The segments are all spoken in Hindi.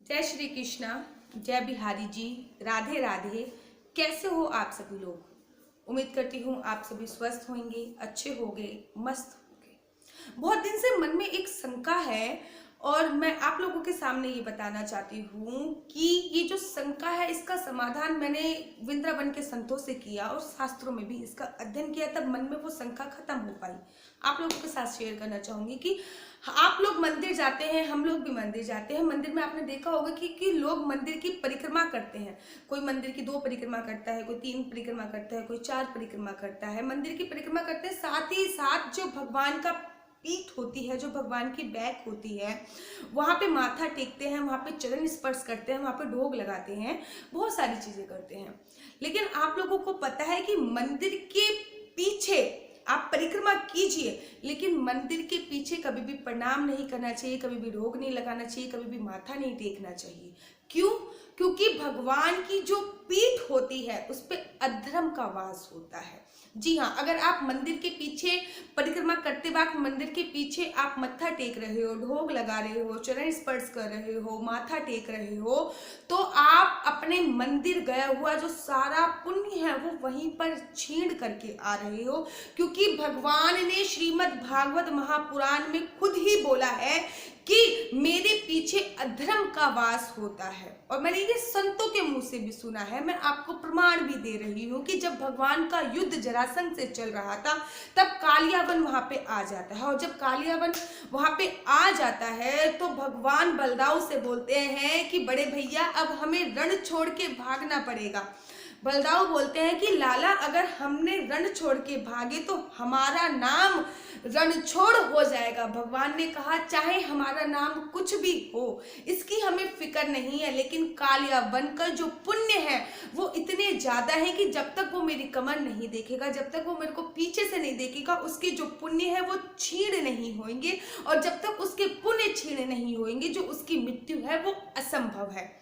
जय श्री कृष्णा, जय बिहारी जी, राधे राधे। कैसे हो आप सभी लोग? उम्मीद करती हूँ आप सभी स्वस्थ होंगे, अच्छे होंगे, मस्त होंगे। बहुत दिन से मन में एक शंका है और मैं आप लोगों के सामने ये बताना चाहती हूँ कि ये जो शंका है इसका समाधान मैंने वृंदावन के संतों से किया और शास्त्रों में भी इसका अध्ययन किया, तब मन में वो शंका खत्म हो पाई। आप लोगों के साथ शेयर करना चाहूंगी कि आप लोग मंदिर जाते हैं, हम लोग भी मंदिर जाते हैं। मंदिर में आपने देखा होगा कि लोग मंदिर की परिक्रमा करते हैं। कोई मंदिर की 2 परिक्रमा करता है, कोई 3 परिक्रमा करता है, कोई 4 परिक्रमा करता है। मंदिर की परिक्रमा करते हैं, साथ ही साथ जो भगवान का पीठ होती है, जो भगवान की बैक होती है, वहां पे माथा टेकते हैं, वहां पे चरण स्पर्श करते हैं, वहां पे ढोग लगाते हैं, बहुत सारी चीजें करते हैं। लेकिन आप लोगों को पता है कि मंदिर के पीछे आप परिक्रमा कीजिए, लेकिन मंदिर के पीछे कभी भी प्रणाम नहीं करना चाहिए, कभी भी ढोग नहीं लगाना चाहिए, कभी भी माथा नहीं टेकना चाहिए। क्यों? क्योंकि भगवान की जो पीठ होती है उस पे अधर्म का वास होता है। जी हाँ, अगर आप मंदिर के पीछे परिक्रमा करते वक्त मंदिर के पीछे आप मत्था टेक रहे हो, ढोग लगा रहे हो, चरण स्पर्श कर रहे हो, माथा टेक रहे हो, तो आप अपने मंदिर गया हुआ जो सारा पुण्य है वो वहीं पर छीन करके आ रहे हो। क्योंकि भगवान ने श्रीमद् भागवत महापुराण में खुद ही बोला है कि मेरे पीछे अधर्म का वास होता है, और मैंने ये संतों के मुंह से भी सुना है। मैं आपको प्रमाण भी दे रही हूँ कि जब भगवान का युद्ध जरासंध से चल रहा था तब कालियावन वहां पे आ जाता है, और जब कालियावन वहां पे आ जाता है तो भगवान बलदाऊ से बोलते हैं कि बड़े भैया अब हमें रण छोड़ के भागना पड़ेगा। बलदाऊ बोलते हैं कि लाला अगर हमने रण छोड़ के भागे तो हमारा नाम रणछोड़ हो जाएगा। भगवान ने कहा चाहे हमारा नाम कुछ भी हो, इसकी हमें फिक्र नहीं है, लेकिन कालियावन का जो पुण्य है वो इतने ज्यादा है कि जब तक वो मेरी कमर नहीं देखेगा, जब तक वो मेरे को पीछे से नहीं देखेगा, उसके जो पुण्य है वो छीण नहीं होंगे, और जब तक उसके पुण्य छीण नहीं होंगे जो उसकी मृत्यु है वो असंभव है।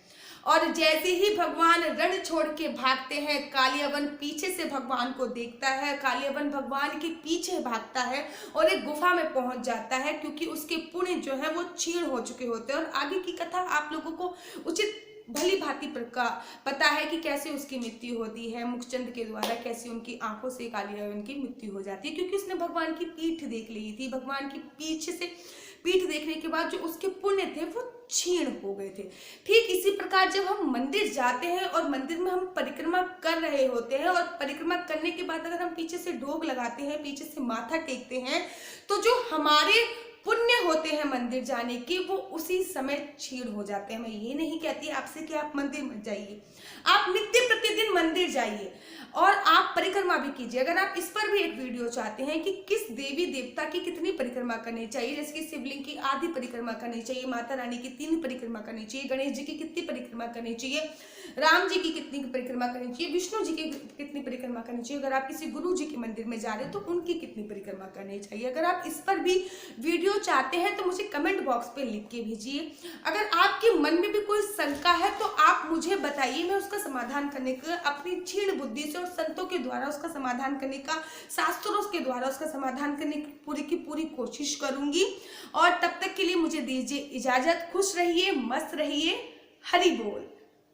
और जैसे ही भगवान रण छोड़ के भागते हैं, कालियावन पीछे से भगवान को देखता है, कालियावन भगवान के पीछे भागता है और एक गुफा में पहुंच जाता है, क्योंकि उसके पुण्य जो है वो क्षीण हो चुके होते हैं। और आगे की कथा आप लोगों को उचित भली भांति पता है कि कैसे उसकी मृत्यु होती है। मुखचंद के द्वारा कैसे उनकी आंखों से कालियावन की मृत्यु हो जाती है, क्योंकि उसने भगवान की पीठ देख ली थी। भगवान की पीछे से पीठ देखने के बाद जो उसके पुण्य थे वो क्षीण हो गए थे। ठीक इसी प्रकार जब हम मंदिर जाते हैं और मंदिर में हम परिक्रमा कर रहे होते हैं, और परिक्रमा करने के बाद अगर हम पीछे से ढोग लगाते हैं, पीछे से माथा टेकते हैं, तो जो हमारे पुण्य होते हैं मंदिर जाने के वो उसी समय क्षीण हो जाते हैं। मैं ये नहीं कहती आपसे कि आप मंदिर मत जाइए, आप नित्य प्रतिदिन मंदिर जाइए और आप परिक्रमा भी कीजिए। अगर आप इस पर भी एक वीडियो चाहते हैं कि किस देवी देवता की कितनी परिक्रमा करनी चाहिए, जैसे कि शिवलिंग की आधी परिक्रमा करनी चाहिए, माता रानी की 3 परिक्रमा करनी चाहिए, गणेश जी की कितनी परिक्रमा करनी चाहिए, राम जी की कितनी परिक्रमा करनी चाहिए, विष्णु जी की कितनी परिक्रमा करनी चाहिए, अगर आप किसी गुरु जी के मंदिर में जा रहे हैं तो उनकी कितनी परिक्रमा करनी चाहिए, अगर आप इस पर भी वीडियो चाहते हैं तो मुझे कमेंट बॉक्स पे लिख के भेजिए। अगर आपके मन में भी कोई शंका है तो आप मुझे बताइए, मैं उसका समाधान करने का अपनी क्षीण बुद्धि से और संतों के द्वारा उसका समाधान करने का, शास्त्रों के द्वारा उसका समाधान करने की पूरी कोशिश करूंगी। और तब तक के लिए मुझे दीजिए इजाजत। खुश रहिए, मस्त रहिए। हरि बोल।